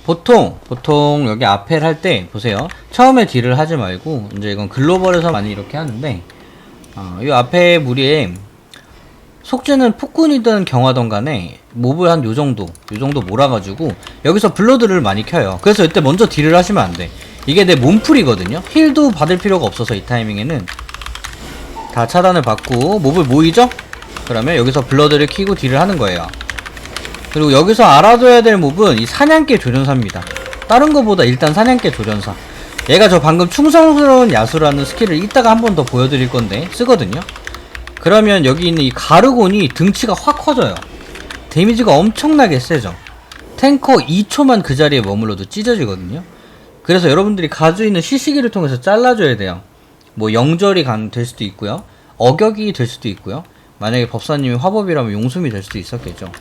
보통 여기 아펠 할 때 보세요. 처음에 딜을 하지 말고 이제 이건 글로벌에서 많이 이렇게 하는데 이 앞에 무리에 속죄는 폭군이든 경화든 간에 몹을 한 요정도 몰아가지고 여기서 블러드를 많이 켜요. 그래서 이때 먼저 딜을 하시면 안 돼. 이게 내 몸풀이거든요. 힐도 받을 필요가 없어서 이 타이밍에는 다 차단을 받고 몹을 모이죠? 그러면 여기서 블러드를 키고 딜을 하는 거예요. 그리고 여기서 알아둬야 될 몹은 이 사냥개 조련사입니다. 다른 거보다 일단 사냥개 조련사. 얘가 저 방금 충성스러운 야수라는 스킬을 이따가 한 번 더 보여드릴 건데 쓰거든요. 그러면 여기 있는 이 가르곤이 등치가 확 커져요. 데미지가 엄청나게 세죠. 탱커 2초만 그 자리에 머물러도 찢어지거든요. 그래서 여러분들이 가지고 있는 시시기를 통해서 잘라줘야 돼요. 뭐 영절이 될 수도 있고요. 어격이 될 수도 있고요. 만약에 법사님이 화법이라면 용숨이 될 수도 있었겠죠.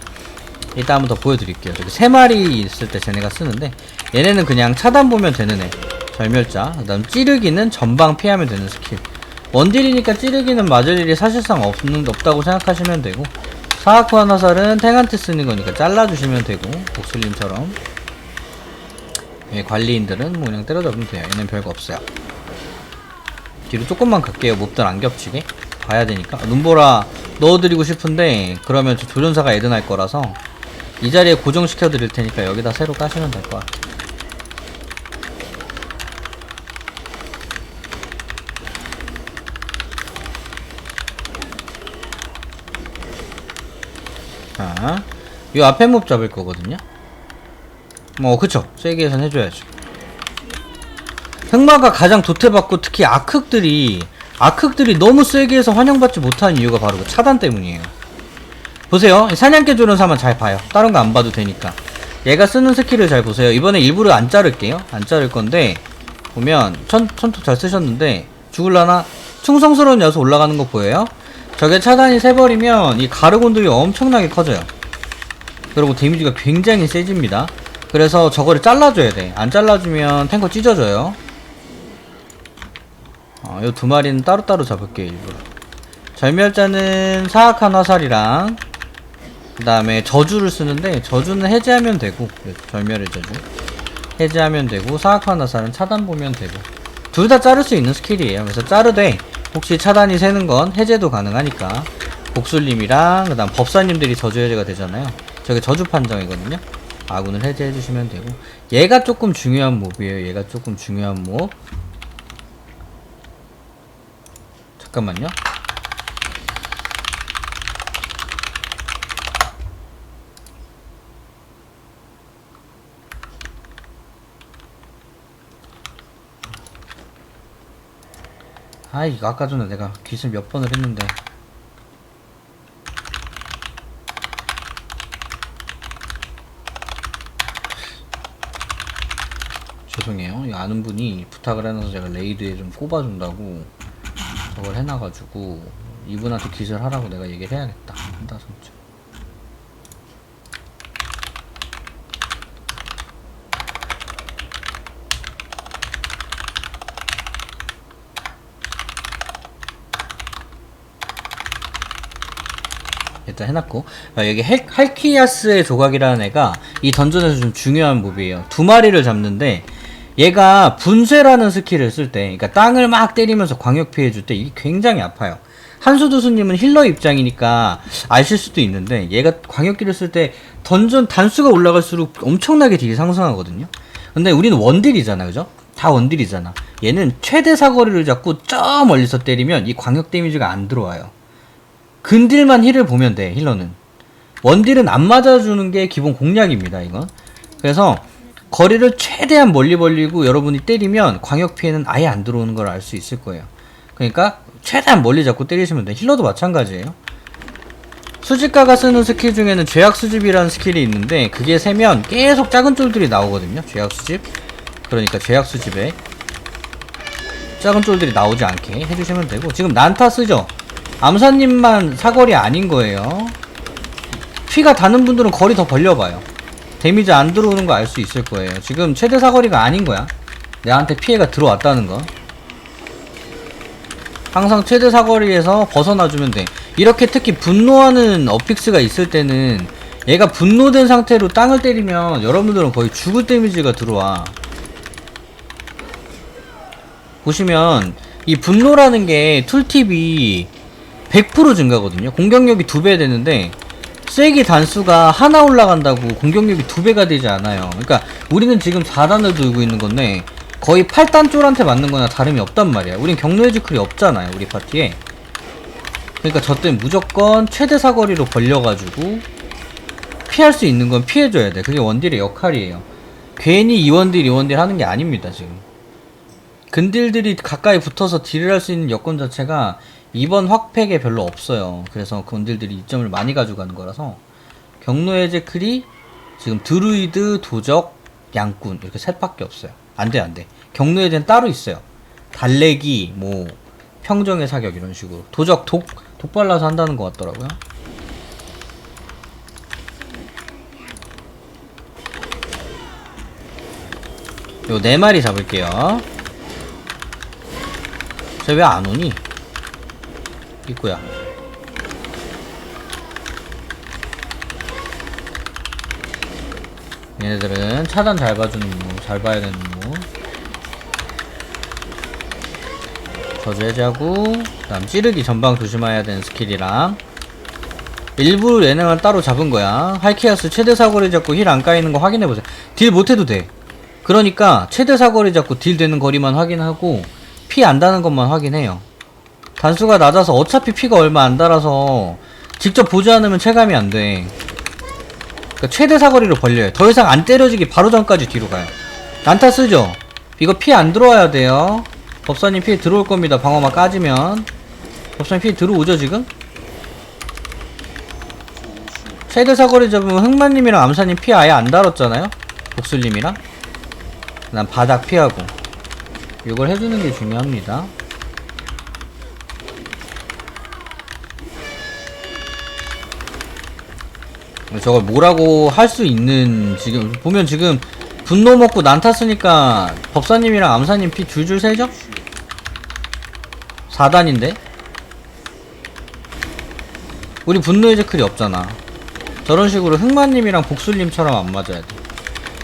이따 한번 더 보여드릴게요. 저기 3마리 있을 때 쟤네가 쓰는데 얘네는 그냥 차단 보면 되는 애. 절멸자. 그 다음 찌르기는 전방 피하면 되는 스킬. 원딜이니까 찌르기는 맞을 일이 사실상 없다고 생각하시면 되고, 사악한 화살은 탱한테 쓰는 거니까 잘라주시면 되고, 복술님처럼 관리인들은 뭐 그냥 때려잡으면 돼요. 얘는 별거 없어요. 뒤로 조금만 갈게요. 몹들 안 겹치게 봐야 되니까. 눈보라 넣어드리고 싶은데 그러면 저 조련사가 애드날 거라서 이 자리에 고정시켜 드릴 테니까 여기다 새로 까시면 될 것 같아요. 자, 이 앞에 몹 잡을 거거든요. 뭐 그쵸, 세게 해선 해줘야죠. 흑마가 가장 도태받고 특히 악흑들이 너무 세게 해서 환영받지 못하는 이유가 바로 그 차단 때문이에요. 보세요, 사냥개 조련사만 잘 봐요. 다른 거 안 봐도 되니까. 얘가 쓰는 스킬을 잘 보세요. 이번에 일부러 안 자를게요. 안 자를 건데 보면 천톡 잘 쓰셨는데 죽을라나? 충성스러운 야수 올라가는 거 보여요? 저게 차단이 세버리면 이 가르곤들이 엄청나게 커져요. 그리고 데미지가 굉장히 세집니다. 그래서 저거를 잘라줘야 돼. 안 잘라주면 탱커 찢어져요. 요 두 마리는 따로따로 잡을게요. 일부러. 절멸자는 사악한 화살이랑 그 다음에 저주를 쓰는데 저주는 해제하면 되고, 절멸의 저주 해제하면 되고, 사악한 화살은 차단 보면 되고, 둘 다 자를 수 있는 스킬이에요. 그래서 자르되 혹시 차단이 새는 건 해제도 가능하니까 복술님이랑 그 다음 법사님들이 저주 해제가 되잖아요. 저게 저주 판정이거든요. 아군을 해제해 주시면 되고, 얘가 조금 중요한 몹이에요. 얘가 조금 중요한 몹. 잠깐만요. 이거 아까 전에 내가 깃을 몇 번을 했는데. 죄송해요. 이 아는 분이 부탁을 해놔서 제가 레이드에 좀 꼽아준다고 저걸 해놔가지고 이분한테 깃을 하라고 내가 얘기를 해야겠다. 한다 진짜. 일단 해놨고, 여기 할키아스의 조각이라는 애가 이 던전에서 좀 중요한 몹이에요. 두 마리를 잡는데 얘가 분쇄라는 스킬을 쓸 때, 그러니까 땅을 막 때리면서 광역 피해줄 때 이게 굉장히 아파요. 한수두수님은 힐러 입장이니까 아실 수도 있는데 얘가 광역기를 쓸 때 던전 단수가 올라갈수록 엄청나게 딜이 상승하거든요. 근데 우리는 원딜이잖아, 그죠? 다 원딜이잖아. 얘는 최대 사거리를 잡고 저 멀리서 때리면 이 광역 데미지가 안 들어와요. 근딜만 힐을 보면 돼, 힐러는. 원딜은 안 맞아주는 게 기본 공략입니다, 이건. 그래서 거리를 최대한 멀리 벌리고 여러분이 때리면 광역 피해는 아예 안 들어오는 걸 알 수 있을 거예요. 그러니까 최대한 멀리 잡고 때리시면 돼. 힐러도 마찬가지예요. 수집가가 쓰는 스킬 중에는 죄악수집이라는 스킬이 있는데 그게 세면 계속 작은 쫄들이 나오거든요. 죄악수집. 그러니까 죄악수집에 작은 쫄들이 나오지 않게 해주시면 되고, 지금 난타 쓰죠? 암사님만 사거리 아닌 거예요. 피가 닿는 분들은 거리 더 벌려봐요. 데미지 안 들어오는 거 알 수 있을 거예요. 지금 최대 사거리가 아닌 거야. 내한테 피해가 들어왔다는 거. 항상 최대 사거리에서 벗어나주면 돼. 이렇게 특히 분노하는 어픽스가 있을 때는 얘가 분노된 상태로 땅을 때리면 여러분들은 거의 죽을 데미지가 들어와. 보시면 이 분노라는 게 툴팁이 100% 증가거든요. 공격력이 2배 되는데 쐐기 단수가 하나 올라간다고 공격력이 2배가 되지 않아요. 그러니까 우리는 지금 4단을 들고 있는 건데 거의 8단 쫄한테 맞는 거나 다름이 없단 말이야. 우린 경로의 지클이 없잖아요, 우리 파티에. 그러니까 저 때는 무조건 최대 사거리로 벌려가지고 피할 수 있는 건 피해줘야 돼. 그게 원딜의 역할이에요. 괜히 이원딜 하는 게 아닙니다, 지금. 근딜들이 가까이 붙어서 딜을 할 수 있는 여건 자체가 이번 확팩에 별로 없어요. 그래서 근딜들이 이점을 많이 가져가는 거라서 경로의 제클이 지금 드루이드, 도적, 양꾼 이렇게 셋밖에 없어요. 안돼. 경로의 제는 따로 있어요. 달래기, 뭐 평정의 사격 이런 식으로. 도적 독 발라서 한다는 것 같더라고요. 요 4마리 잡을게요. 쟤 왜 안 오니? 있구야. 얘네들은 차단 잘 봐주는 무, 잘 봐야 되는 무. 저주 해제하고, 그 다음 찌르기 전방 조심해야 되는 스킬이랑, 일부 예능을 따로 잡은 거야. 하이키아스 최대 사거리 잡고 힐 안 까이는 거 확인해보세요. 딜 못해도 돼. 그러니까 최대 사거리 잡고 딜 되는 거리만 확인하고 피 안 다는 것만 확인해요. 단수가 낮아서 어차피 피가 얼마 안 달아서 직접 보지 않으면 체감이 안 돼. 그러니까 최대 사거리로 벌려요. 더 이상 안 때려지기 바로 전까지 뒤로 가요. 난타 쓰죠? 이거 피 안 들어와야 돼요. 법사님 피해 들어올 겁니다. 방어막 까지면. 법사님 피해 들어오죠 지금? 최대 사거리 잡으면 흑마님이랑 암사님 피 아예 안 달았잖아요? 복술님이랑. 난 바닥 피하고 이걸 해주는 게 중요합니다. 저걸 뭐라고 할 수 있는, 지금 보면 지금 분노 먹고 난타 쓰니까 법사님이랑 암사님 피 줄줄 세죠? 4단인데? 우리 분노의 제클이 없잖아. 저런 식으로 흑마님이랑 복술님처럼 안 맞아야 돼.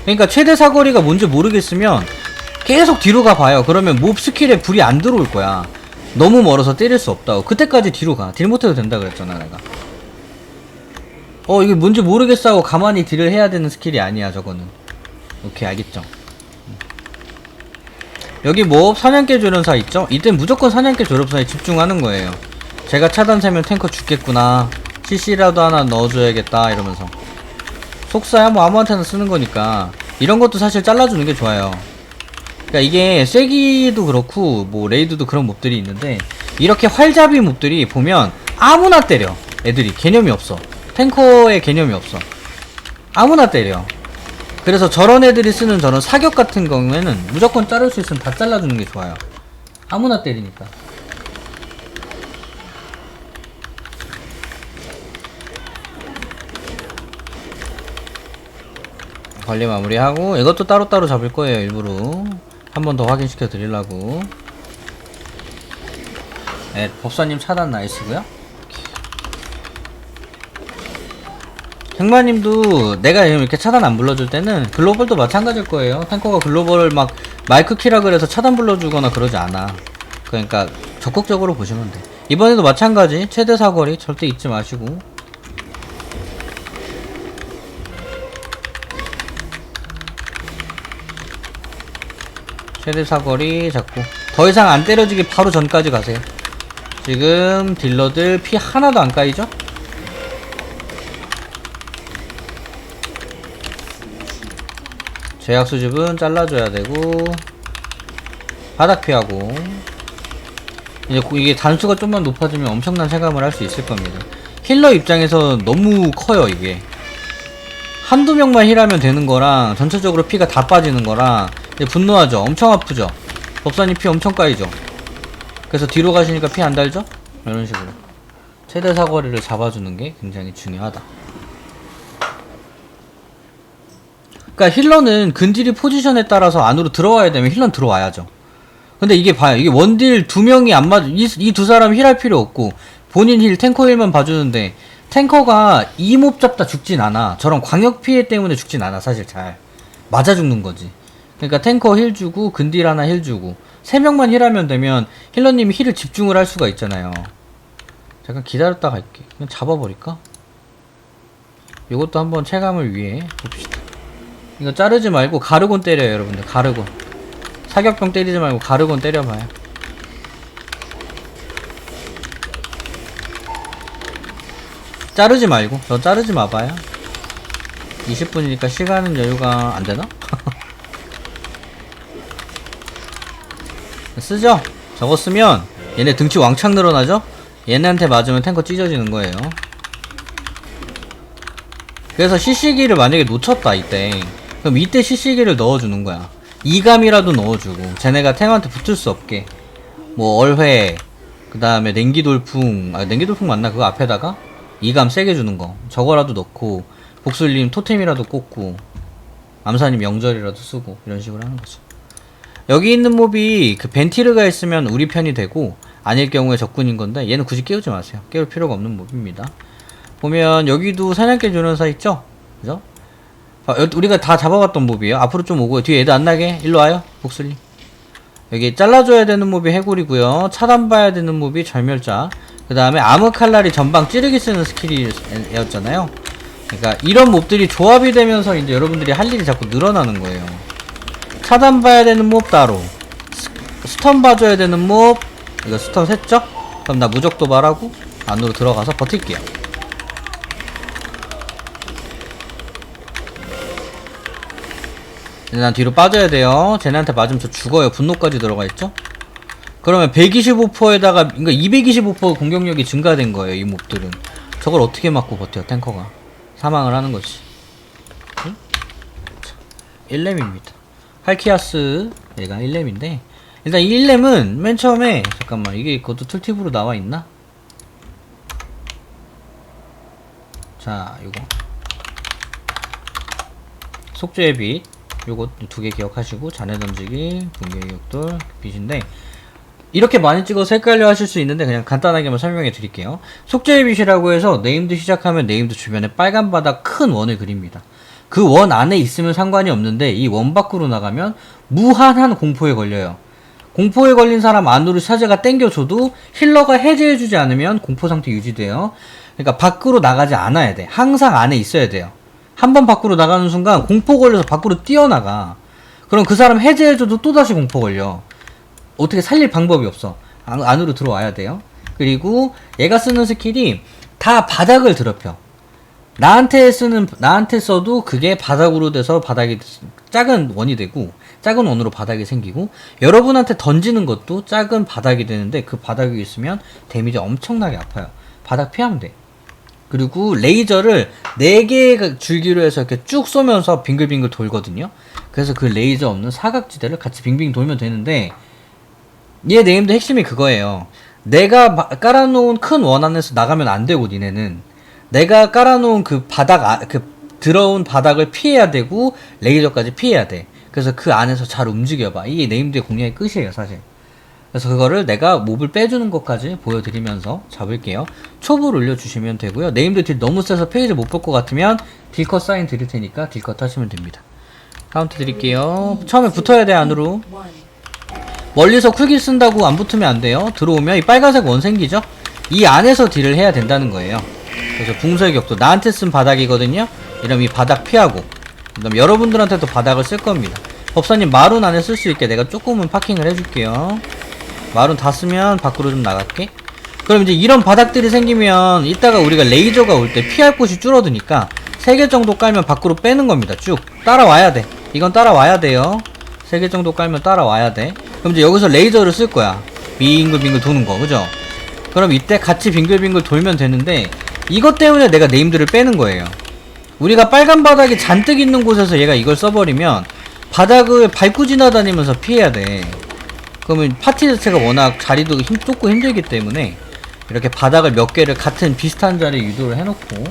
그러니까 최대 사거리가 뭔지 모르겠으면 계속 뒤로 가봐요. 그러면 몹 스킬에 불이 안 들어올 거야. 너무 멀어서 때릴 수 없다고. 그때까지 뒤로 가. 딜 못해도 된다 그랬잖아 내가. 이게 뭔지 모르겠어 하고 가만히 딜을 해야 되는 스킬이 아니야 저거는. 오케이 알겠죠? 여기 몹 사냥개 조련사 있죠? 이땐 무조건 사냥개 조련사에 집중하는 거예요. 제가 차단 세면 탱커 죽겠구나, CC라도 하나 넣어줘야겠다 이러면서. 속사야 뭐 아무한테나 쓰는 거니까 이런 것도 사실 잘라주는 게 좋아요. 그러니까 이게 쐐기도 그렇고 뭐 레이드도 그런 몹들이 있는데, 이렇게 활잡이 몹들이 보면 아무나 때려. 애들이 개념이 없어. 탱커의 개념이 없어. 아무나 때려. 그래서 저런 애들이 쓰는 저런 사격 같은 경우에는 무조건 자를 수 있으면 다 잘라주는 게 좋아요. 아무나 때리니까. 관리 마무리하고 이것도 따로따로 잡을 거예요. 일부러 한 번 더 확인시켜 드리려고. 네, 법사님 차단 나이스고요. 흑마님도 내가 이렇게 차단 안 불러줄 때는 글로벌도 마찬가지일 거예요. 탱커가 글로벌을 막 마이크 키라 그래서 차단 불러주거나 그러지 않아. 그러니까 적극적으로 보시면 돼. 이번에도 마찬가지. 최대 사거리 절대 잊지 마시고. 최대 사거리 잡고 더 이상 안 때려지기 바로 전까지 가세요. 지금 딜러들 피 하나도 안 까이죠? 제약 수집은 잘라줘야 되고, 바닥 피하고. 이제 이게 단수가 좀만 높아지면 엄청난 체감을 할 수 있을 겁니다. 힐러 입장에서 너무 커요 이게. 한두 명만 힐하면 되는 거랑 전체적으로 피가 다 빠지는 거랑. 분노하죠. 엄청 아프죠. 법사님 피 엄청 까이죠. 그래서 뒤로 가시니까 피 안 달죠? 이런 식으로 최대 사거리를 잡아주는 게 굉장히 중요하다. 그러니까 힐러는 근딜이 포지션에 따라서 안으로 들어와야 되면 힐러는 들어와야죠. 근데 이게 봐요. 이게 원딜 2명이 안 맞아. 이 두 사람 힐할 필요 없고 본인 힐 탱커 힐만 봐주는데 탱커가 이 몹 잡다 죽진 않아. 저런 광역 피해 때문에 죽진 않아. 사실 잘 맞아 죽는 거지. 그러니까 탱커 힐 주고 근딜 하나 힐 주고 3명만 힐하면 되면 힐러님이 힐을 집중을 할 수가 있잖아요. 잠깐 기다렸다 갈게. 그냥 잡아버릴까? 이것도 한번 체감을 위해 봅시다. 이거 자르지 말고 가르곤 때려요, 여러분들. 가르곤. 사격병 때리지 말고 가르곤 때려봐요. 자르지 말고. 저 자르지 마봐요. 20분이니까 시간은 여유가 안 되나? 쓰죠? 저거 쓰면 얘네 등치 왕창 늘어나죠? 얘네한테 맞으면 탱커 찢어지는 거예요. 그래서 CC기를 만약에 놓쳤다 이때, 그럼 이때 CC기를 넣어주는 거야. 이감이라도 넣어주고 쟤네가 탱한테 붙을 수 없게. 뭐 얼회, 그 다음에 냉기돌풍, 냉기돌풍 맞나? 그거 앞에다가 이감 세게 주는 거 저거라도 넣고, 복술님 토템이라도 꽂고, 암사님 영절이라도 쓰고, 이런 식으로 하는 거죠. 여기 있는 몹이 그 벤티르가 있으면 우리 편이 되고, 아닐 경우에 적군인 건데 얘는 굳이 깨우지 마세요. 깨울 필요가 없는 몹입니다. 보면 여기도 사냥개 조련사 있죠? 그죠? 우리가 다 잡아봤던 몹이에요. 앞으로 좀 오고, 뒤에 애들 안 나게 일로 와요. 복술님. 여기 잘라줘야 되는 몹이 해골이고요. 차단봐야 되는 몹이 절멸자. 그 다음에 아무칼날이 전방 찌르기 쓰는 스킬이었잖아요. 그러니까 이런 몹들이 조합이 되면서 이제 여러분들이 할 일이 자꾸 늘어나는 거예요. 차단봐야 되는 몹 따로, 스턴 봐줘야 되는 몹, 이거 스턴 샜죠? 그럼 나 무적 도발하고 안으로 들어가서 버틸게요. 난 뒤로 빠져야 돼요. 쟤네한테 맞으면 저 죽어요. 분노까지 들어가 있죠? 그러면 125%에다가 그러니까 225% 공격력이 증가된 거예요. 이 몹들은. 저걸 어떻게 맞고 버텨 탱커가. 사망을 하는 거지. 응? 1렘입니다. 할키아스 얘가 1렘인데, 일단 1렘은 맨 처음에, 잠깐만, 이게 그것도 툴팁으로 나와 있나? 자, 요거 속죄의 빛, 요거 두 개 기억하시고, 잔해 던지기, 붕괴의 격돌, 빛인데, 이렇게 많이 찍어서 헷갈려 하실 수 있는데 그냥 간단하게만 설명해 드릴게요. 속죄의 빛이라고 해서 네임드 시작하면 네임드 주변에 빨간 바닥 큰 원을 그립니다. 그 원 안에 있으면 상관이 없는데 이 원 밖으로 나가면 무한한 공포에 걸려요. 공포에 걸린 사람 안으로 사제가 땡겨줘도 힐러가 해제해주지 않으면 공포 상태 유지돼요. 그러니까 밖으로 나가지 않아야 돼. 항상 안에 있어야 돼요. 한번 밖으로 나가는 순간 공포 걸려서 밖으로 뛰어나가. 그럼 그 사람 해제해줘도 또다시 공포 걸려. 어떻게 살릴 방법이 없어. 안으로 들어와야 돼요. 그리고 얘가 쓰는 스킬이 다 바닥을 더럽혀. 나한테 써도 그게 바닥으로 돼서 바닥이 작은 원이 되고, 작은 원으로 바닥이 생기고, 여러분한테 던지는 것도 작은 바닥이 되는데 그 바닥이 있으면 데미지 엄청나게 아파요. 바닥 피하면 돼. 그리고 레이저를 4개의 줄기로 해서 이렇게 쭉 쏘면서 빙글빙글 돌거든요. 그래서 그 레이저 없는 사각지대를 같이 빙빙 돌면 되는데, 얘 네임드 핵심이 그거예요. 내가 깔아놓은 큰 원 안에서 나가면 안 되고, 니네는 내가 깔아놓은 그 바닥, 들어온 바닥을 피해야 되고 레이저까지 피해야 돼. 그래서 그 안에서 잘 움직여봐. 이게 네임드의 공략의 끝이에요, 사실. 그래서 그거를 내가 몹을 빼주는 것까지 보여드리면서 잡을게요. 초보를 올려주시면 되고요. 네임드 딜 너무 세서 페이지 못 볼 것 같으면 딜컷 사인 드릴 테니까 딜컷 하시면 됩니다. 카운트 드릴게요. 처음에 붙어야 돼, 안으로. 멀리서 쿨길 쓴다고 안 붙으면 안 돼요. 들어오면 이 빨간색 원 생기죠? 이 안에서 딜을 해야 된다는 거예요. 그래서 붕서의 격도 나한테 쓴 바닥이거든요. 이러면 이 바닥 피하고, 그 다음에 여러분들한테도 바닥을 쓸 겁니다. 법사님 마룬 안에 쓸 수 있게 내가 조금은 파킹을 해줄게요. 마룬 다 쓰면 밖으로 좀 나갈게. 그럼 이제 이런 바닥들이 생기면 이따가 우리가 레이저가 올 때 피할 곳이 줄어드니까 3개 정도 깔면 밖으로 빼는 겁니다. 쭉 따라와야 돼. 이건 따라와야 돼요. 3개 정도 깔면 따라와야 돼. 그럼 이제 여기서 레이저를 쓸 거야. 빙글빙글 도는 거, 그죠? 그럼 이때 같이 빙글빙글 돌면 되는데, 이것 때문에 내가 네임드를 빼는 거예요. 우리가 빨간 바닥이 잔뜩 있는 곳에서 얘가 이걸 써버리면 바닥을 밟고 지나다니면서 피해야 돼. 그러면 파티 자체가 워낙 자리도 좁고 힘들기 때문에 이렇게 바닥을 몇 개를 같은 비슷한 자리에 유도를 해놓고,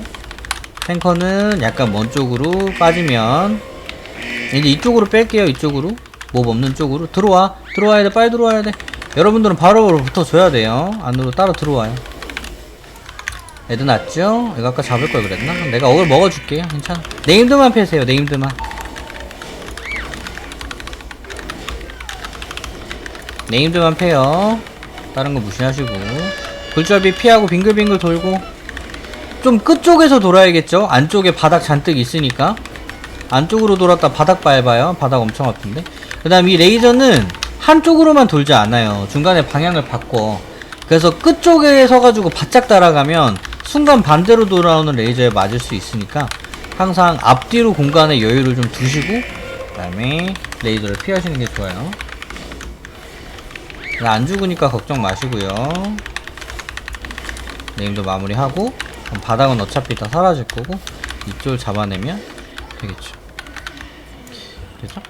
탱커는 약간 먼 쪽으로 빠지면 이제 이쪽으로 뺄게요. 이쪽으로, 몹 없는 쪽으로 들어와야 돼. 빨리 들어와야 돼. 여러분들은 바로 붙어줘야 돼요. 안으로 따라 들어와요. 애드 났죠? 이거 아까 잡을 걸 그랬나? 내가 어글 먹어줄게요. 괜찮아. 네임드만 패세요. 네임드만. 네임드만 패요. 다른 거 무시하시고. 굴절비 피하고 빙글빙글 돌고. 좀 끝쪽에서 돌아야겠죠? 안쪽에 바닥 잔뜩 있으니까. 안쪽으로 돌았다 바닥 밟아요. 바닥 엄청 아픈데. 그 다음 이 레이저는 한쪽으로만 돌지 않아요. 중간에 방향을 바꿔. 그래서 끝쪽에 서가지고 바짝 따라가면 순간 반대로 돌아오는 레이저에 맞을 수 있으니까 항상 앞뒤로 공간에 여유를 좀 두시고 그 다음에 레이저를 피하시는 게 좋아요. 안 죽으니까 걱정 마시고요. 네임도 마무리하고 바닥은 어차피 다 사라질 거고 이쪽을 잡아내면 되겠죠. 그죠?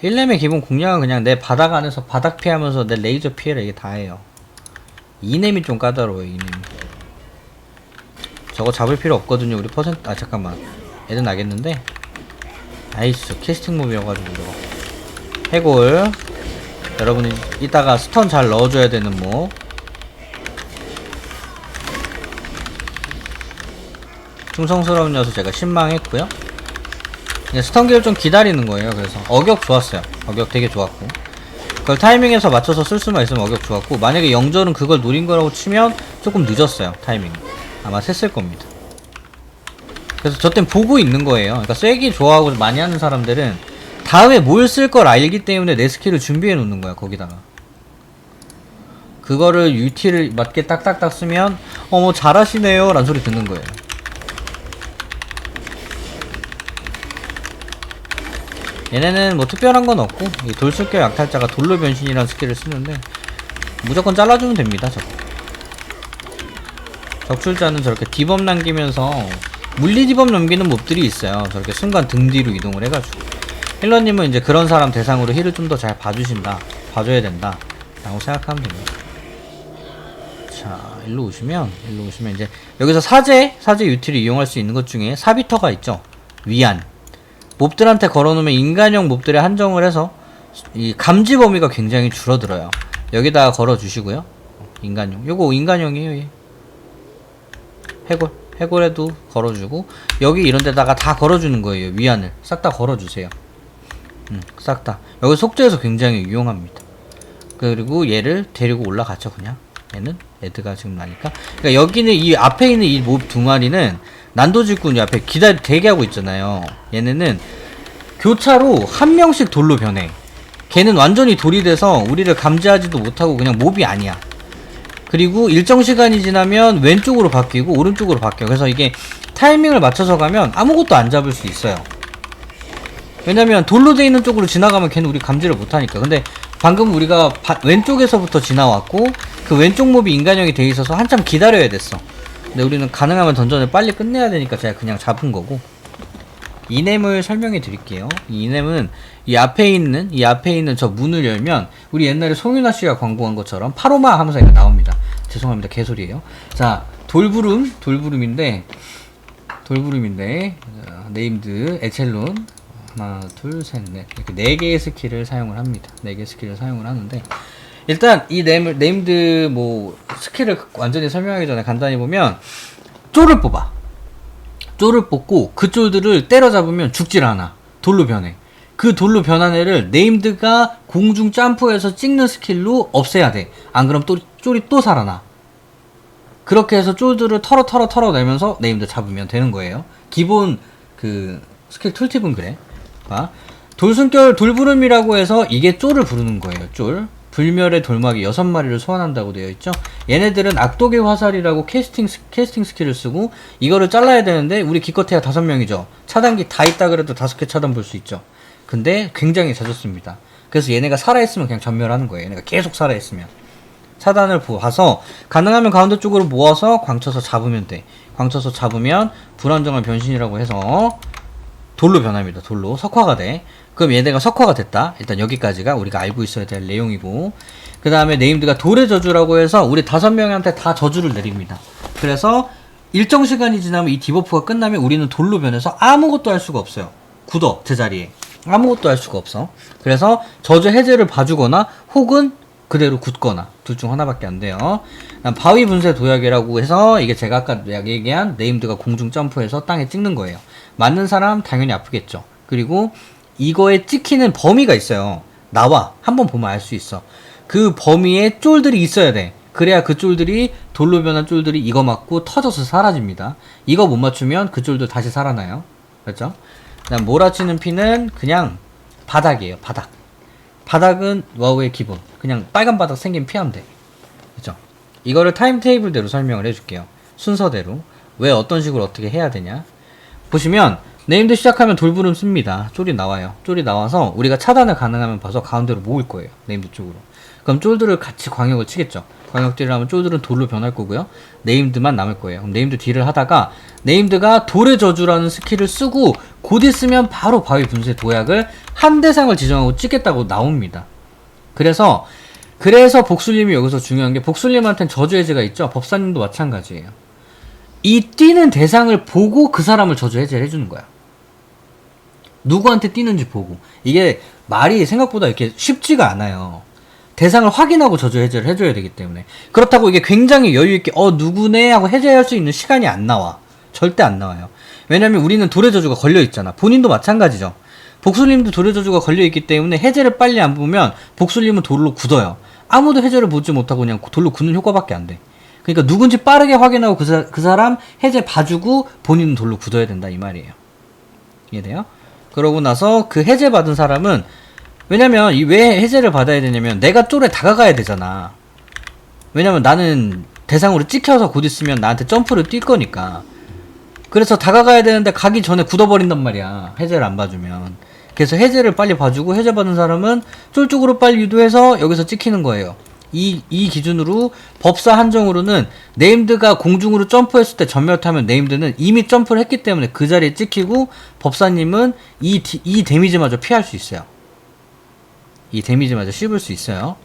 1렘의 기본 공략은 그냥 내 바닥 안에서 바닥 피하면서 내 레이저 피해라 이게 다예요. 2렘이 좀 까다로워요. 2렘이 저거 잡을 필요 없거든요. 우리 퍼센트 아 잠깐만 애들 나겠는데 나이스 캐스팅 몹이어가지고 저거 해골 여러분이 이따가 스턴 잘 넣어줘야 되는 몹 충성스러운 녀석 제가 신망했고요. 스턴기를 좀 기다리는 거예요. 그래서 어격 좋았어요. 어격 되게 좋았고 그걸 타이밍에서 맞춰서 쓸 수만 있으면 어격 좋았고 만약에 영절은 그걸 노린 거라고 치면 조금 늦었어요. 타이밍 아마 셌을 겁니다. 그래서 저 땐 보고 있는 거예요. 그러니까 쐐기 좋아하고 많이 하는 사람들은 다음에 뭘 쓸 걸 알기 때문에 내 스킬을 준비해 놓는 거야. 거기다가 그거를 UT를 맞게 딱딱딱 쓰면 뭐 잘하시네요 라는 소리 듣는 거예요. 얘네는 뭐 특별한 건 없고 이 돌습격 약탈자가 돌로 변신이라는 스킬을 쓰는데 무조건 잘라주면 됩니다. 저거 적출자는 저렇게 디법 남기면서 물리 디법 넘기는 몹들이 있어요. 저렇게 순간 등 뒤로 이동을 해가지고 힐러님은 이제 그런 사람 대상으로 힐을 좀 더 잘 봐주신다 봐줘야 된다 라고 생각하면 됩니다. 자 일로 오시면 이제 여기서 사제 유틸을 이용할 수 있는 것 중에 사비터가 있죠. 위안 몹들한테 걸어놓으면 인간형 몹들에 한정을 해서 이 감지 범위가 굉장히 줄어들어요. 여기다가 걸어주시고요. 인간형 요거 인간형이에요. 얘. 해골에도 걸어주고 여기 이런 데다가 다 걸어주는 거예요. 위안을 싹 다 걸어주세요. 싹 다 여기 속죄에서 굉장히 유용합니다. 그리고 얘를 데리고 올라가죠. 그냥 얘는 애드가 지금 나니까 그러니까 여기는 이 앞에 있는 이 몹 두 마리는 난도질꾼이 앞에 대기하고 있잖아요. 얘네는 교차로 한 명씩 돌로 변해. 걔는 완전히 돌이 돼서 우리를 감지하지도 못하고 그냥 몹이 아니야. 그리고 일정 시간이 지나면 왼쪽으로 바뀌고 오른쪽으로 바뀌어. 그래서 이게 타이밍을 맞춰서 가면 아무것도 안 잡을 수 있어요. 왜냐면 돌로 돼 있는 쪽으로 지나가면 걔는 우리 감지를 못하니까. 근데 방금 우리가 왼쪽에서부터 지나왔고 그 왼쪽 몹이 인간형이 돼 있어서 한참 기다려야 됐어. 근데 우리는 가능하면 던전을 빨리 끝내야 되니까 제가 그냥 잡은 거고. 이넴을 설명해 드릴게요. 이 이넴은 이 앞에 있는 저 문을 열면 우리 옛날에 송윤아 씨가 광고한 것처럼 파로마 하면서 이렇게 나옵니다. 죄송합니다. 개소리예요. 자, 돌부름인데 네임드 에첼론 하나 둘 셋 넷 이렇게 4개의 스킬을 사용을 합니다. 4개의 스킬을 사용을 하는데 일단 이 네임드 뭐 스킬을 완전히 설명하기 전에 간단히 보면 쫄을 뽑고 그 쫄들을 때려잡으면 죽질 않아. 돌로 변해. 그 돌로 변한 애를 네임드가 공중 점프해서 찍는 스킬로 없애야 돼. 안 그럼 또 쫄이 또 살아나. 그렇게 해서 쫄들을 털어내면서 네임드 잡으면 되는 거예요. 기본 그 스킬 툴팁은 그래. 봐. 돌순결 돌부름이라고 해서 이게 쫄을 부르는 거예요. 쫄. 불멸의 돌막이 6마리를 소환한다고 되어 있죠. 얘네들은 악독의 화살이라고 캐스팅 스킬을 쓰고 이거를 잘라야 되는데 우리 기껏해야 5명이죠. 차단기 다 있다 그래도 5개 차단 볼 수 있죠. 근데 굉장히 잦았습니다. 그래서 얘네가 살아있으면 그냥 전멸하는 거예요. 얘네가 계속 살아있으면. 차단을 봐서 가능하면 가운데 쪽으로 모아서 광쳐서 잡으면 돼. 광쳐서 잡으면 불안정한 변신이라고 해서 돌로 변합니다. 돌로 석화가 돼. 그럼 얘네가 석화가 됐다. 일단 여기까지가 우리가 알고 있어야 될 내용이고 그 다음에 네임드가 돌의 저주라고 해서 우리 5명한테 다 저주를 내립니다. 그래서 일정 시간이 지나면 이 디버프가 끝나면 우리는 돌로 변해서 아무것도 할 수가 없어요. 굳어 제자리에 아무것도 할 수가 없어. 그래서 저주 해제를 봐주거나 혹은 그대로 굳거나 둘 중 하나밖에 안 돼요. 바위 분쇄 도약이라고 해서 이게 제가 아까 얘기한 네임드가 공중 점프해서 땅에 찍는 거예요. 맞는 사람 당연히 아프겠죠. 그리고 이거에 찍히는 범위가 있어요. 나와 한번 보면 알 수 있어. 그 범위에 쫄들이 있어야 돼. 그래야 그 쫄들이 돌로 변한 쫄들이 이거 맞고 터져서 사라집니다. 이거 못 맞추면 그 쫄들 다시 살아나요. 그렇죠? 그다음 몰아치는 피는 그냥 바닥이에요. 바닥. 바닥은 와우의 기본. 그냥 빨간 바닥 생긴 피하면 돼. 그죠? 이거를 타임테이블대로 설명을 해줄게요. 순서대로. 왜 어떤 식으로 어떻게 해야 되냐. 보시면 네임드 시작하면 돌부름 씁니다. 쫄이 나와요. 쫄이 나와서 우리가 차단을 가능하면 봐서 가운데로 모을 거예요. 네임드 쪽으로. 그럼 쫄들을 같이 광역을 치겠죠. 광역딜을 하면 쫄들은 돌로 변할 거고요. 네임드만 남을 거예요. 그럼 네임드 딜을 하다가 네임드가 돌의 저주라는 스킬을 쓰고 곧 있으면 바로 바위 분쇄 도약을 한 대상을 지정하고 찍겠다고 나옵니다. 그래서 복술님이 여기서 중요한 게 복술님한테는 저주 해제가 있죠. 법사님도 마찬가지예요. 이 뛰는 대상을 보고 그 사람을 저주 해제를 해주는 거야. 누구한테 뛰는지 보고. 이게 말이 생각보다 이렇게 쉽지가 않아요. 대상을 확인하고 저주 해제를 해줘야 되기 때문에. 그렇다고 이게 굉장히 여유있게 누구네 하고 해제할 수 있는 시간이 안 나와. 절대 안 나와요. 왜냐면 우리는 돌의 저주가 걸려있잖아. 본인도 마찬가지죠. 복술님도 돌의 저주가 걸려있기 때문에 해제를 빨리 안 보면 복술님은 돌로 굳어요. 아무도 해제를 보지 못하고 그냥 돌로 굳는 효과밖에 안 돼. 그러니까 누군지 빠르게 확인하고 그 사람 해제 봐주고 본인은 돌로 굳어야 된다 이 말이에요. 이해돼요? 그러고 나서 그 해제 받은 사람은 왜냐면 왜 해제를 받아야 되냐면 내가 쫄에 다가가야 되잖아. 왜냐면 나는 대상으로 찍혀서 곧 있으면 나한테 점프를 뛸 거니까. 그래서 다가가야 되는데 가기 전에 굳어버린단 말이야. 해제를 안 봐주면. 그래서 해제를 빨리 봐주고 해제 받은 사람은 쫄 쪽으로 빨리 유도해서 여기서 찍히는 거예요. 이 기준으로 법사 한정으로는 네임드가 공중으로 점프했을 때 전멸타면 네임드는 이미 점프를 했기 때문에 그 자리에 찍히고 법사님은 이 데미지마저 피할 수 있어요. 이 데미지마저 씹을 수 있어요.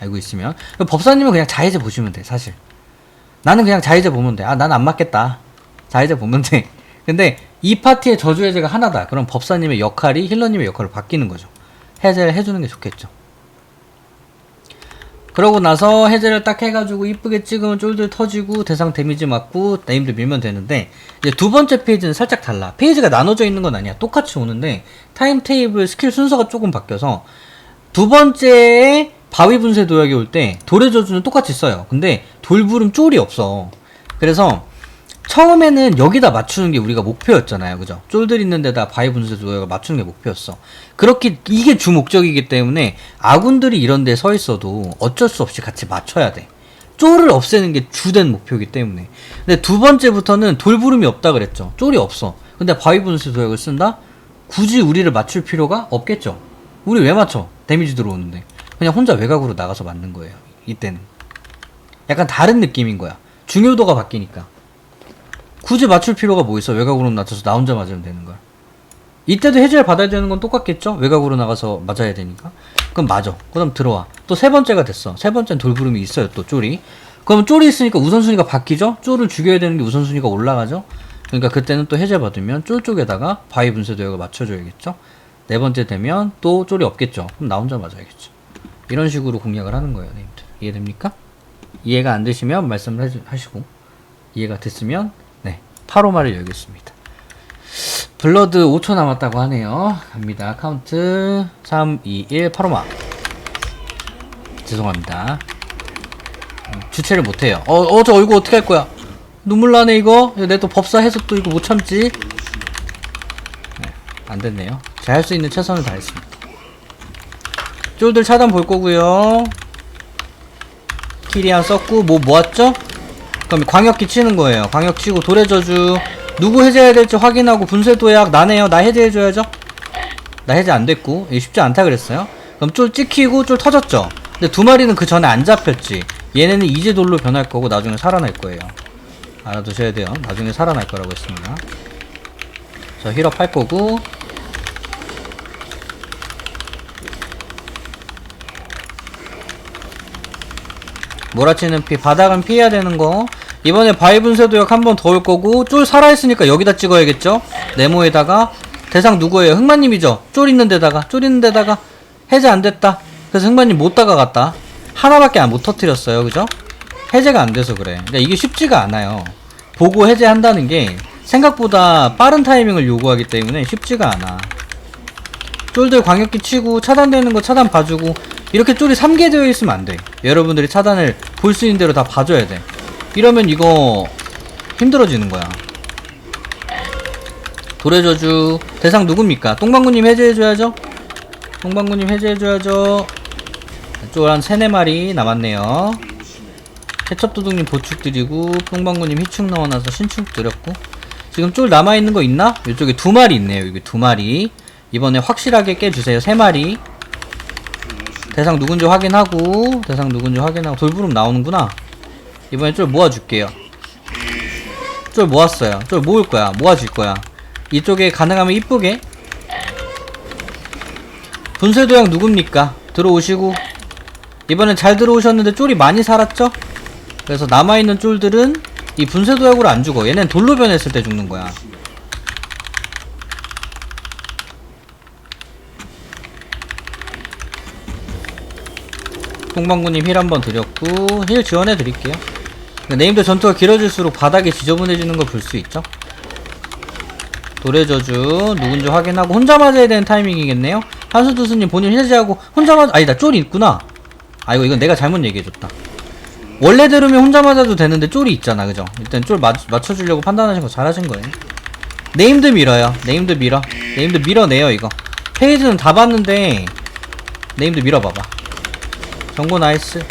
알고 있으면. 법사님은 그냥 자해제 보시면 돼. 사실 나는 그냥 자해제 보면 돼. 난 안 맞겠다. 자해제 보면 돼. 근데 이 파티의 저주 해제가 하나다. 그럼 법사님의 역할이 힐러님의 역할로 바뀌는 거죠. 해제를 해주는 게 좋겠죠. 그러고 나서 해제를 딱 해가지고 이쁘게 찍으면 쫄들 터지고 대상 데미지 맞고 네임드 밀면 되는데 이제 두 번째 페이지는 살짝 달라. 페이지가 나눠져 있는 건 아니야. 똑같이 오는데 타임테이블 스킬 순서가 조금 바뀌어서 두 번째에 바위 분쇄 도약이 올 때 돌의 저주는 똑같이 써요. 근데 돌부름 쫄이 없어. 그래서 처음에는 여기다 맞추는 게 우리가 목표였잖아요. 그죠? 쫄들 있는 데다 바위 분쇄 도약을 맞추는 게 목표였어. 그렇게 이게 주 목적이기 때문에 아군들이 이런 데 서 있어도 어쩔 수 없이 같이 맞춰야 돼. 쫄을 없애는 게 주된 목표이기 때문에. 근데 두 번째부터는 돌부름이 없다 그랬죠. 쫄이 없어. 근데 바위 분쇄 도약을 쓴다? 굳이 우리를 맞출 필요가 없겠죠. 우리 왜 맞춰? 데미지 들어오는데. 그냥 혼자 외곽으로 나가서 맞는 거예요. 이때는. 약간 다른 느낌인 거야. 중요도가 바뀌니까. 굳이 맞출 필요가 뭐 있어? 외곽으로 낮춰서 나 혼자 맞으면 되는 거야. 이때도 해제를 받아야 되는 건 똑같겠죠? 외곽으로 나가서 맞아야 되니까. 그럼 맞아. 그럼 들어와. 또 세 번째가 됐어. 세 번째는 돌부름이 있어요. 또 쫄이. 그럼 쫄이 있으니까 우선순위가 바뀌죠? 쫄을 죽여야 되는 게 우선순위가 올라가죠? 그러니까 그때는 또 해제 받으면 쫄 쪽에다가 바위 분쇄 도약을 맞춰줘야겠죠? 네 번째 되면 또 쫄이 없겠죠? 그럼 나 혼자 맞아야겠죠? 이런 식으로 공략을 하는 거예요. 네임들. 이해됩니까? 이해가 안 되시면 말씀을 하시고 이해가 됐으면 네, 파로마를 열겠습니다. 블러드 5초 남았다고 하네요. 갑니다. 카운트 3, 2, 1 파로마. 죄송합니다. 주체를 못해요. 저 이거 어떻게 할 거야? 눈물 나네 이거. 내 또 법사 해서 또 이거 못 참지. 네, 안 됐네요. 제가 할 수 있는 최선을 다했습니다. 쫄들 차단 볼 거고요. 키리안 썼고 뭐 모았죠? 그럼 광역기 치는 거예요. 광역 치고 돌의 저주 누구 해제해야 될지 확인하고 분쇄 도약 나네요. 나 해제해줘야죠. 나 해제 안 됐고 이게 쉽지 않다 그랬어요. 그럼 쫄 찍히고 쫄 터졌죠. 근데 두 마리는 그 전에 안 잡혔지. 얘네는 이제 돌로 변할 거고 나중에 살아날 거예요. 알아두셔야 돼요. 나중에 살아날 거라고 했습니다. 저 힐업 할 거고 몰아치는 피, 바닥은 피해야 되는 거. 이번에 바위 분쇄 도약 한 번 더 올 거고 쫄 살아있으니까 여기다 찍어야겠죠? 네모에다가 대상 누구예요? 흑마님이죠? 쫄 있는 데다가 해제 안 됐다. 그래서 흑마님 못 다가갔다. 하나밖에 못 터뜨렸어요. 그죠? 해제가 안 돼서 그래. 그러니까 이게 쉽지가 않아요. 보고 해제한다는 게 생각보다 빠른 타이밍을 요구하기 때문에 쉽지가 않아. 쫄들 광역기 치고 차단되는 거 차단 봐주고 이렇게 쫄이 3개 되어 있으면 안 돼. 여러분들이 차단을 볼 수 있는 대로 다 봐줘야 돼. 이러면 이거 힘들어지는 거야. 돌의 저주 대상 누굽니까? 똥방구님 해제해줘야죠. 똥방구님 해제해줘야죠. 쫄 한 3, 4마리 남았네요. 케첩도둑님 보축 드리고 똥방구님 희축 넣어놔서 신축 드렸고 지금 쫄 남아있는 거 있나? 이쪽에 2마리 있네요. 여기 2마리 이번에 확실하게 깨주세요. 3마리 대상 누군지 확인하고 돌부름 나오는구나. 이번에 쫄 모아줄게요. 쫄 모았어요. 쫄 모을 거야. 모아줄 거야. 이쪽에 가능하면 이쁘게 분쇄도약 누굽니까? 들어오시고 이번엔 잘 들어오셨는데 쫄이 많이 살았죠? 그래서 남아있는 쫄들은 이 분쇄도약으로 안 죽어. 얘는 돌로 변했을 때 죽는 거야. 똥방구님 힐 한번 드렸고 힐 지원해 드릴게요. 네임드 전투가 길어질수록 바닥이 지저분해지는 거 볼 수 있죠? 돌의 저주 누군지 확인하고 혼자 맞아야 되는 타이밍이겠네요? 한수두수님 본인 해제하고 혼자 맞아. 아니다, 쫄이 있구나. 아이고, 이건 내가 잘못 얘기해줬다. 원래대로면 혼자 맞아도 되는데 쫄이 있잖아, 그죠? 일단 쫄 맞춰주려고 판단하신 거 잘하신 거예요. 네임드 밀어요. 네임드 밀어. 네임드 밀어내요, 이거. 페이지는 다 봤는데 네임드 밀어봐봐. 정보 나이스.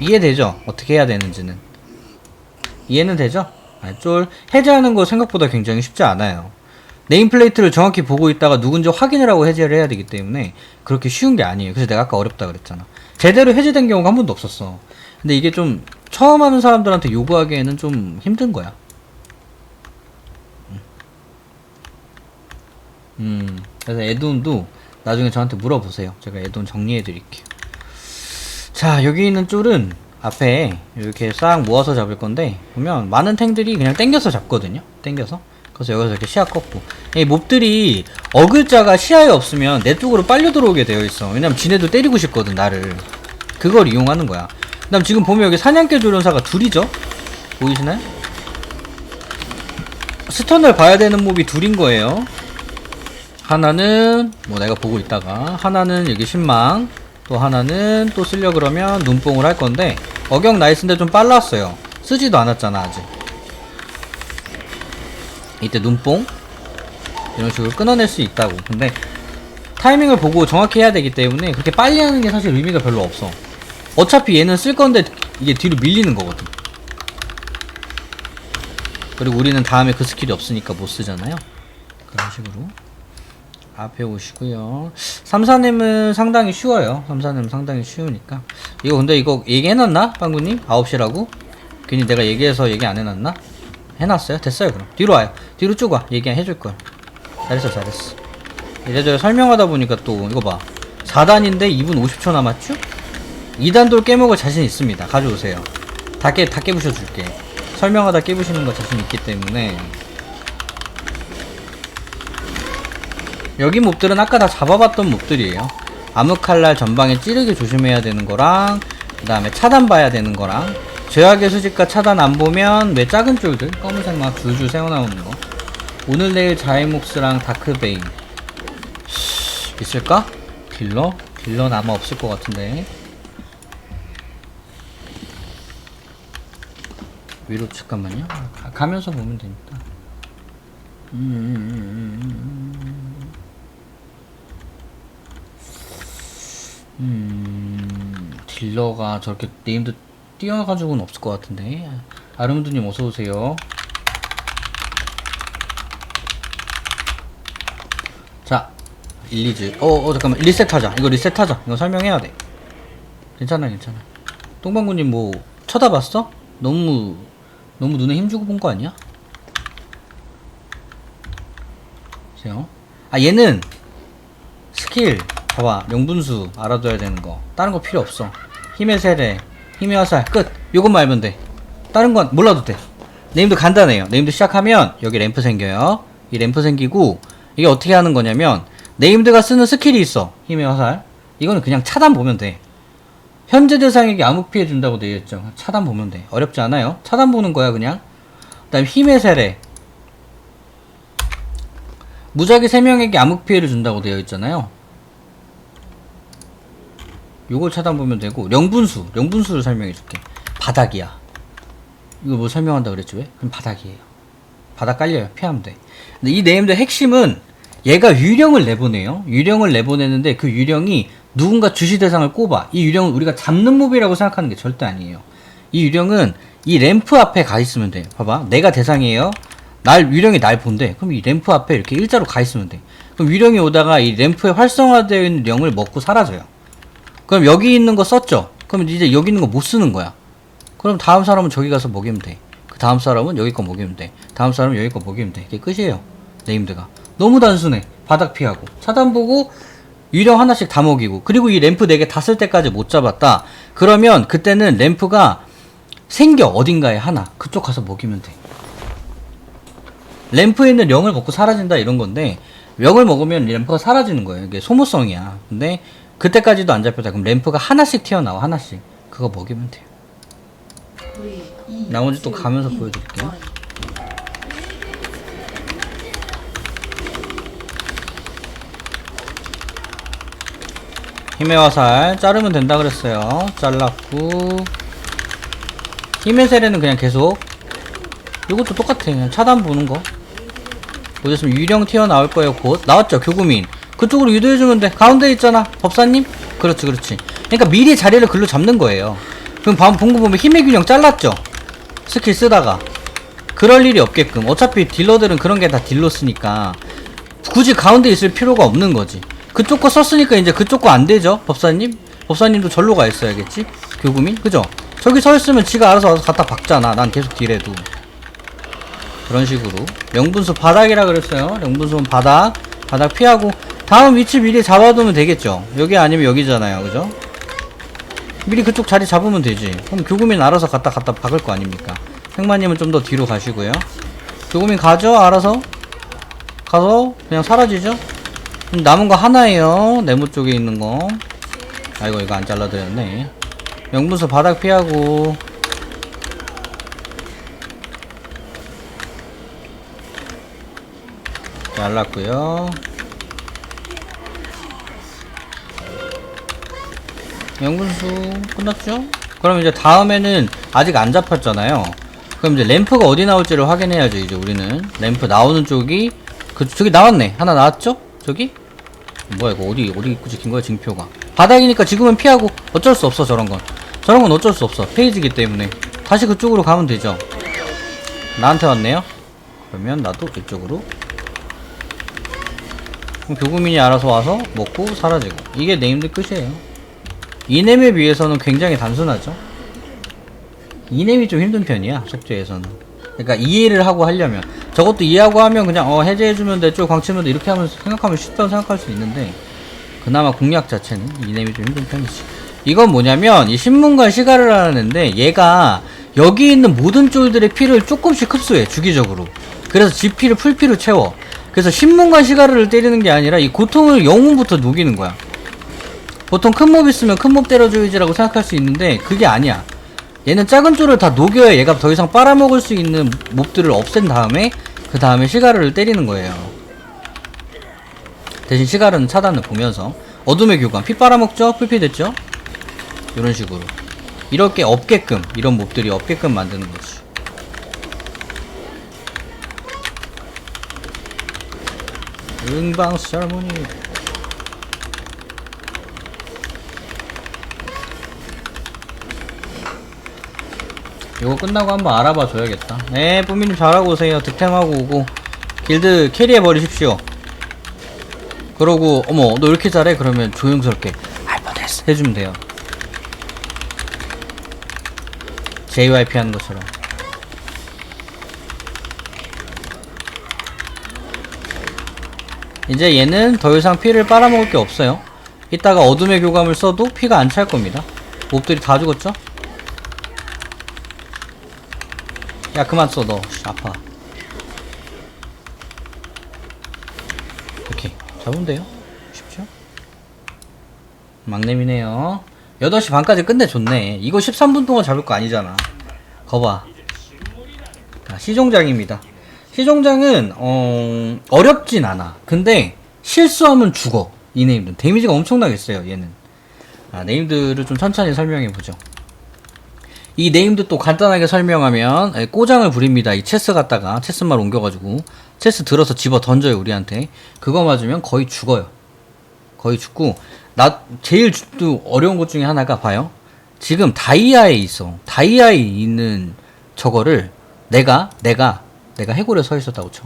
이해되죠? 어떻게 해야 되는지는. 이해는 되죠? 쫄 해제하는 거 생각보다 굉장히 쉽지 않아요. 네임플레이트를 정확히 보고 있다가 누군지 확인을 하고 해제를 해야 되기 때문에 그렇게 쉬운 게 아니에요. 그래서 내가 아까 어렵다 그랬잖아. 제대로 해제된 경우가 한 번도 없었어. 근데 이게 좀 처음 하는 사람들한테 요구하기에는 좀 힘든 거야. 그래서 애돈도 나중에 저한테 물어보세요. 제가 애돈 정리해 드릴게요. 자, 여기 있는 쫄은 앞에 이렇게 싹 모아서 잡을 건데, 보면 많은 탱들이 그냥 땡겨서 잡거든요. 땡겨서. 그래서 여기서 이렇게 시야 꺾고. 이 몹들이 어글자가 시야에 없으면 내 쪽으로 빨려 들어오게 되어 있어. 왜냐면 지네도 때리고 싶거든, 나를. 그걸 이용하는 거야. 그 다음 지금 보면 여기 사냥개 조련사가 둘이죠? 보이시나요? 스턴을 봐야 되는 몹이 둘인 거예요. 하나는 뭐 내가 보고 있다가, 하나는 여기 신망, 또 하나는 또 쓰려 그러면 눈뽕을 할 건데, 어경 나이스인데 좀 빨랐어요. 쓰지도 않았잖아 아직. 이때 눈뽕 이런 식으로 끊어낼 수 있다고. 근데 타이밍을 보고 정확히 해야 되기 때문에 그렇게 빨리 하는 게 사실 의미가 별로 없어. 어차피 얘는 쓸 건데 이게 뒤로 밀리는 거거든. 그리고 우리는 다음에 그 스킬이 없으니까 못 쓰잖아요. 그런 식으로 앞에 오시고요. 3사님은 상당히 쉬워요. 3사님은 상당히 쉬우니까. 이거 근데 이거 얘기해놨나? 빵구님? 9시라고? 괜히 내가 얘기해서 얘기 안 해놨나? 해놨어요? 됐어요 그럼. 뒤로 와요. 뒤로 쭉 와. 얘기해줄걸. 잘했어 잘했어. 이래저래 설명하다 보니까 또 이거 봐. 4단인데 2분 50초 남았죠? 2단 돌 깨먹을 자신 있습니다. 가져오세요. 다 깨부셔줄게. 설명하다 깨부시는 거 자신 있기 때문에. 여기 몹들은 아까 다 잡아봤던 몹들이에요. 암흑칼날 전방에 찌르게 조심해야 되는 거랑, 그 다음에 차단 봐야 되는 거랑, 죄악의 수직과 차단 안 보면 왜 작은 쫄들 검은색 막 줄줄 새어나오는 거. 오늘 내일 자이목스랑 다크베인 있을까? 딜러? 딜러는 아마 없을 것 같은데. 위로 잠깐만요. 가면서 보면 되니까. 딜러가 저렇게 네임드 띄어가지고는 없을 것 같은데. 아르문드님 어서오세요. 자, 일리즈. 잠깐만. 리셋하자. 이거 리셋하자. 이거 설명해야 돼. 괜찮아. 똥방구님 뭐 쳐다봤어? 너무 눈에 힘주고 본 거 아니야? 보세요. 얘는 스킬 봐봐. 명분수 알아둬야 되는 거. 다른 거 필요 없어. 힘의 세례, 힘의 화살 끝. 요것만 알면 돼. 다른 건 몰라도 돼. 네임드 간단해요. 네임드 시작하면 여기 램프 생겨요. 이 램프 생기고, 이게 어떻게 하는 거냐면 네임드가 쓰는 스킬이 있어. 힘의 화살. 이거는 그냥 차단 보면 돼. 현재 대상에게 암흑 피해 준다고 되어 있죠. 차단 보면 돼. 어렵지 않아요. 차단 보는 거야 그냥. 그 다음 힘의 세례. 무작위 3명에게 암흑 피해를 준다고 되어 있잖아요. 요걸 차단 보면 되고, 영분수를 설명해 줄게. 바닥이야. 이거 뭐 설명한다 그랬지 왜? 그럼 바닥이에요. 바닥 깔려요. 피하면 돼. 근데 이 네임드 핵심은 얘가 유령을 내보내요. 유령을 내보내는데 그 유령이 누군가 주시 대상을 꼽아. 이 유령은 우리가 잡는 몹이라고 생각하는 게 절대 아니에요. 이 유령은 이 램프 앞에 가 있으면 돼. 봐봐. 내가 대상이에요. 유령이 날 본대. 그럼 이 램프 앞에 이렇게 일자로 가 있으면 돼. 그럼 유령이 오다가 이 램프에 활성화되어 있는 령을 먹고 사라져요. 그럼 여기 있는 거 썼죠? 그럼 이제 여기 있는 거 못 쓰는 거야. 그럼 다음 사람은 저기 가서 먹이면 돼. 그 다음 사람은 여기 거 먹이면 돼. 다음 사람은 여기 거 먹이면 돼. 이게 끝이에요. 네임드가. 너무 단순해. 바닥 피하고. 차단 보고, 유령 하나씩 다 먹이고. 그리고 이 램프 4개 다 쓸 때까지 못 잡았다. 그러면 그때는 램프가 생겨. 어딘가에 하나. 그쪽 가서 먹이면 돼. 램프에 있는 령을 먹고 사라진다 이런 건데, 령을 먹으면 램프가 사라지는 거예요. 이게 소모성이야. 근데 그때까지도 안 잡혔다. 그럼 램프가 하나씩 튀어나와. 하나씩. 그거 먹이면 돼요. 나머지 또 가면서 보여드릴게요. 힘의 화살 자르면 된다 그랬어요. 잘랐고, 힘의 세례는 그냥 계속. 이것도 똑같아. 그냥 차단 보는 거. 보셨으면 유령 튀어나올 거예요. 곧 나왔죠. 교구민 그쪽으로 유도해주면 돼. 가운데 있잖아 법사님. 그렇지 그렇지. 그러니까 미리 자리를 글로 잡는 거예요. 그럼 본거 보면 힘의 균형 잘랐죠. 스킬 쓰다가 그럴 일이 없게끔. 어차피 딜러들은 그런 게 다 딜러 쓰니까 굳이 가운데 있을 필요가 없는 거지. 그쪽 거 썼으니까 이제 그쪽 거 안 되죠. 법사님도 절로 가 있어야겠지. 교구민 그죠? 저기 서 있으면 지가 알아서 와서 갖다 박잖아. 난 계속 딜해도. 그런 식으로. 영분수 바닥이라 그랬어요. 영분수는 바닥 피하고 다음 위치 미리 잡아두면 되겠죠. 여기 아니면 여기잖아요. 그죠? 미리 그쪽 자리 잡으면 되지. 그럼 교구민 알아서 갖다 박을 거 아닙니까? 행마님은 좀 더 뒤로 가시고요. 교구민 가죠. 알아서 가서 그냥 사라지죠. 남은 거 하나예요. 네모 쪽에 있는 거. 아이고 이거 안 잘라드렸네. 영분수 바닥 피하고. 잘랐고요. 영분수 끝났죠? 그럼 이제 다음에는 아직 안 잡혔잖아요. 그럼 이제 램프가 어디 나올지를 확인해야죠. 이제 우리는 램프 나오는 쪽이 저기 나왔네. 하나 나왔죠? 저기? 뭐야 이거 어디 찍힌 거야 징표가. 바닥이니까 지금은 피하고. 어쩔 수 없어 저런 건 어쩔 수 없어. 페이지기 때문에 다시 그쪽으로 가면 되죠. 나한테 왔네요. 그러면 나도 이쪽으로. 그럼 교구민이 알아서 와서 먹고 사라지고. 이게 네임드 끝이에요. 이넴에 비해서는 굉장히 단순하죠. 이넴이 좀 힘든 편이야 속죄에서는. 그러니까 이해를 하고 하려면, 저것도 이해하고 하면 그냥 해제해주면 되죠, 광치면 돼, 이렇게 하면 생각하면 쉽다고 생각할 수 있는데, 그나마 공략 자체는 이넴이 좀 힘든 편이지. 이건 뭐냐면 이 신문관 시가를 하는데, 얘가 여기 있는 모든 쫄들의 피를 조금씩 흡수해 주기적으로. 그래서 지 피를 풀피로 채워. 그래서 신문관 시가를 때리는 게 아니라 이 고통을 영웅부터 녹이는 거야. 보통 큰 몹 있으면 큰 몹 때려줘야지라고 생각할 수 있는데 그게 아니야. 얘는 작은 쫄을 다 녹여야 얘가 더 이상 빨아먹을 수 있는 몹들을 없앤 다음에 그 다음에 시가르를 때리는 거예요. 대신 시가르는 차단을 보면서. 어둠의 교관 피 빨아먹죠? 풀피 됐죠? 이런 식으로 이렇게 없게끔, 이런 몹들이 없게끔 만드는 거지. 응방 세레모니. 이거 끝나고 한번 알아봐 줘야겠다. 네, 뽀미님 잘하고 오세요. 득템하고 오고 길드 캐리해버리십시오. 그러고 어머 너 이렇게 잘해? 그러면 조용스럽게 알파데스 해주면 돼요. JYP 하는 것처럼. 이제 얘는 더 이상 피를 빨아먹을 게 없어요. 이따가 어둠의 교감을 써도 피가 안 찰 겁니다. 몹들이 다 죽었죠? 야 그만 써 너. 아파. 이렇게 잡으면 돼요. 막내미네요. 8시 반까지 끝내줬네. 이거 13분 동안 잡을 거 아니잖아. 거봐. 자, 시종장입니다. 시종장은 어렵진 않아. 근데 실수하면 죽어. 이 네임들 데미지가 엄청나게 세요. 얘는. 네임들을 좀 천천히 설명해보죠. 이 네임드 또 간단하게 설명하면 꼬장을 부립니다. 이 체스 갖다가 체스말 옮겨가지고 체스 들어서 집어 던져요. 우리한테. 그거 맞으면 거의 죽어요. 거의 죽고 제일 또 어려운 것 중에 하나가 봐요. 지금 다이아에 있어. 다이아에 있는 저거를 내가 해골에 서 있었다고 쳐.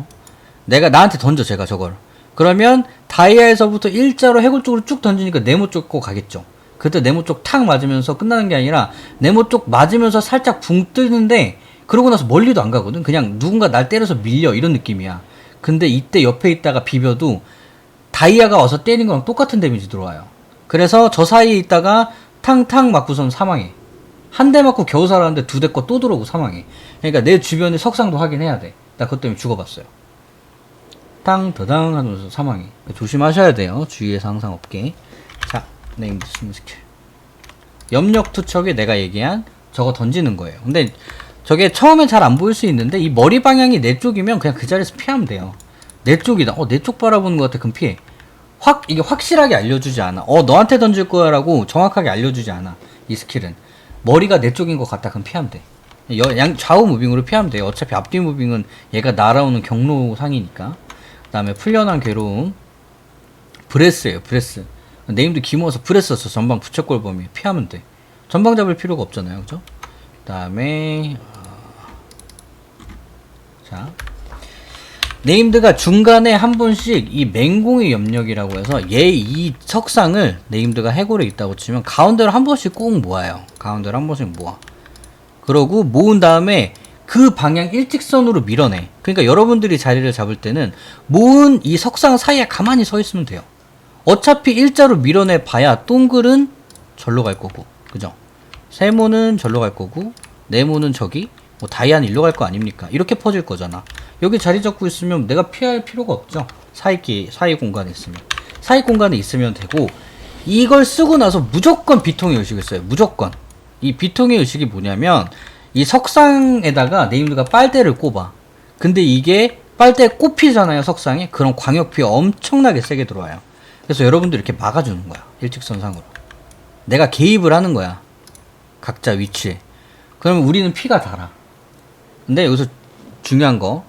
나한테 던져. 제가 저걸. 그러면 다이아에서부터 일자로 해골 쪽으로 쭉 던지니까 네모 쪽고 가겠죠. 그때 네모 쪽 탁 맞으면서 끝나는 게 아니라 네모 쪽 맞으면서 살짝 붕 뜨는데 그러고 나서 멀리도 안 가거든. 그냥 누군가 날 때려서 밀려 이런 느낌이야. 근데 이때 옆에 있다가 비벼도 다이아가 와서 때린 거랑 똑같은 데미지 들어와요. 그래서 저 사이에 있다가 탕탕 맞고선 사망해. 한 대 맞고 겨우 살았는데 2대 거 또 들어오고 사망해. 그러니까 내 주변에 석상도 확인해야 돼. 나 그것 때문에 죽어봤어요. 땅 더당 하면서 사망해. 조심하셔야 돼요. 주위에서 항상 없게. 자, 네임드 스무 스킬. 염력 투척이 내가 얘기한 저거 던지는 거예요. 근데 저게 처음엔 잘 안 보일 수 있는데 이 머리 방향이 내 쪽이면 그냥 그 자리에서 피하면 돼요. 내 쪽이다. 내 쪽 바라보는 것 같아. 그럼 피해. 이게 확실하게 알려주지 않아. 너한테 던질 거야 라고 정확하게 알려주지 않아. 이 스킬은. 머리가 내 쪽인 것 같다. 그럼 피하면 돼. 좌우 무빙으로 피하면 돼요. 어차피 앞뒤 무빙은 얘가 날아오는 경로상이니까. 그 다음에 풀려난 괴로움. 브레스예요. 브레스. 네임도 기모어서 브레스 썼어. 전방 부채꼴 범위. 피하면 돼. 전방 잡을 필요가 없잖아요. 그죠? 그 다음에 자, 네임드가 중간에 한 번씩 이 맹공의 염력이라고 해서 얘 이 석상을 네임드가 해골에 있다고 치면 가운데로 한 번씩 꼭 모아요. 가운데로 한 번씩 모아. 그러고 모은 다음에 그 방향 일직선으로 밀어내. 그러니까 여러분들이 자리를 잡을 때는 모은 이 석상 사이에 가만히 서 있으면 돼요. 어차피 일자로 밀어내 봐야 동글은 절로 갈 거고, 그죠? 세모는 절로 갈 거고, 네모는 저기, 뭐 다이아는 일로 갈 거 아닙니까? 이렇게 퍼질 거잖아. 여기 자리 잡고 있으면 내가 피할 필요가 없죠. 사이 공간에 있으면. 사이 공간에 있으면 되고, 이걸 쓰고 나서 무조건 비통의 의식을 써요. 무조건. 이 비통의 의식이 뭐냐면, 이 석상에다가 네임드가 빨대를 꼽아. 근데 이게 빨대에 꼽히잖아요, 석상에. 그럼 광역피가 엄청나게 세게 들어와요. 그래서 여러분들 이렇게 막아주는 거야. 일직선상으로. 내가 개입을 하는 거야. 각자 위치에. 그러면 우리는 피가 달아. 근데 여기서 중요한 거.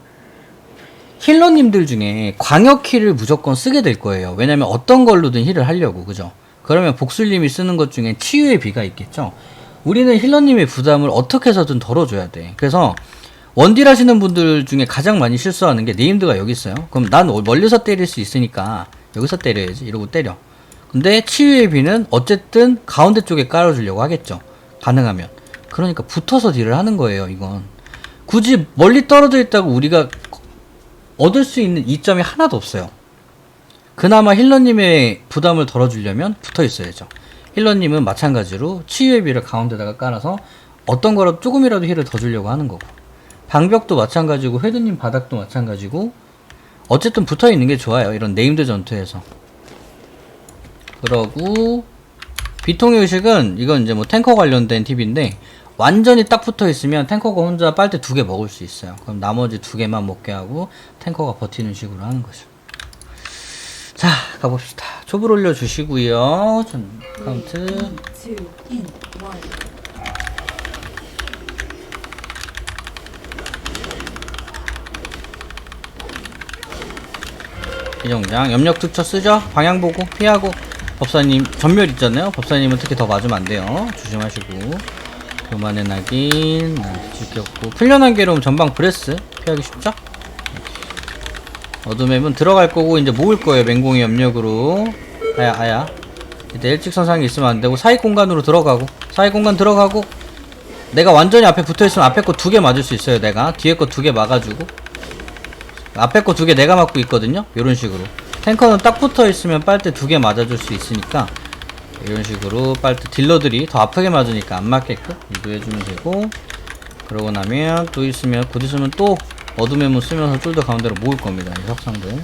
힐러님들 중에 광역키를 무조건 쓰게 될 거예요. 왜냐면 어떤 걸로든 힐을 하려고. 그죠? 그러면 복술님이 쓰는 것 중에 치유의 비가 있겠죠? 우리는 힐러님의 부담을 어떻게 해서든 덜어줘야 돼. 그래서 원딜 하시는 분들 중에 가장 많이 실수하는 게 네임드가 여기 있어요. 그럼 난 멀리서 때릴 수 있으니까 여기서 때려야지. 이러고 때려. 근데 치유의 비는 어쨌든 가운데 쪽에 깔아주려고 하겠죠. 가능하면. 그러니까 붙어서 딜을 하는 거예요. 이건. 굳이 멀리 떨어져 있다고 우리가 얻을 수 있는 이점이 하나도 없어요. 그나마 힐러님의 부담을 덜어주려면 붙어 있어야죠. 힐러님은 마찬가지로 치유의 비를 가운데다가 깔아서 어떤 거라도 조금이라도 힐을 더 주려고 하는 거고, 방벽도 마찬가지고 회드님 바닥도 마찬가지고, 어쨌든 붙어 있는 게 좋아요. 이런 네임드 전투에서. 그러고 비통의 의식은 이건 이제 뭐 탱커 관련된 팁인데, 완전히 딱 붙어 있으면 탱커가 혼자 빨대 2개 먹을 수 있어요. 그럼 나머지 2개만 먹게 하고 탱커가 버티는 식으로 하는 거죠. 자, 가봅시다. 촉을 올려주시고요. 전 카운트. 이정장 염력 투처 쓰죠? 방향 보고 피하고. 법사님 전멸 있잖아요. 법사님은 특히 더 맞으면 안 돼요. 조심하시고. 교만의 낙인 지켰고. 풀려난 괴로움 전방 브레스 피하기 쉽죠? 어둠의 문 들어갈 거고 이제 모을 거예요. 맹공의 염력으로. 아야. 이때 일직선상에 있으면 안 되고 사이 공간으로 들어가고. 사이 공간 들어가고. 내가 완전히 앞에 붙어 있으면 앞에 거 2개 맞을 수 있어요. 내가 뒤에 거 2개 막아주고. 앞에 거 2개 내가 맞고 있거든요. 이런 식으로. 탱커는 딱 붙어 있으면 빨대 2개 맞아줄 수 있으니까 이런 식으로 빨대 딜러들이 더 아프게 맞으니까 안 맞게끔 유도해주면 되고. 그러고 나면 또 있으면 곧 있으면 또 어둠의 문 쓰면서 쫄더 가운데로 모을 겁니다. 이 석상들.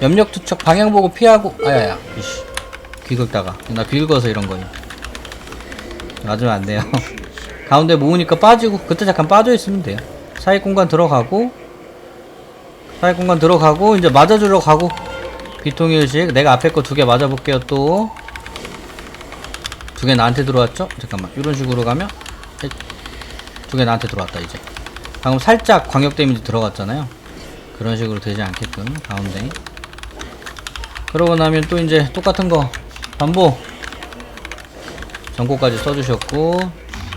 염력 투척 방향 보고 피하고. 아야야. 이씨. 비긁다가. 나 비긁어서 이런 거임. 맞으면 안 돼요. 가운데 모으니까 빠지고, 그때 잠깐 빠져 있으면 돼요. 사이 공간 들어가고, 이제 맞아주러 가고, 비통일식. 내가 앞에 거 2개 맞아볼게요, 또. 2개 나한테 들어왔죠? 잠깐만. 이런 식으로 가면, 2개 나한테 들어왔다, 이제. 방금 살짝 광역 데미지 들어갔잖아요. 그런 식으로 되지 않게끔, 가운데. 그러고 나면 또 이제 똑같은 거, 반복. 전고까지 써주셨고,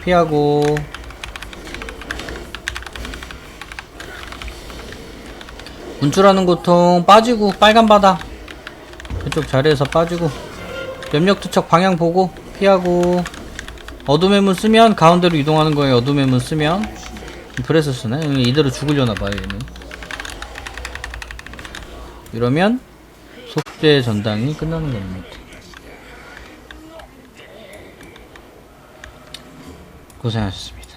피하고, 운출하는 고통 빠지고, 빨간 바다 그쪽 자리에서 빠지고, 염력 투척 방향 보고 피하고, 어둠의 문 쓰면 가운데로 이동하는 거예요. 어둠의 문 쓰면. 브레스 쓰네. 이대로 죽으려나봐요 얘는. 이러면 속죄 전당이 끝나는 겁니다. 고생하셨습니다.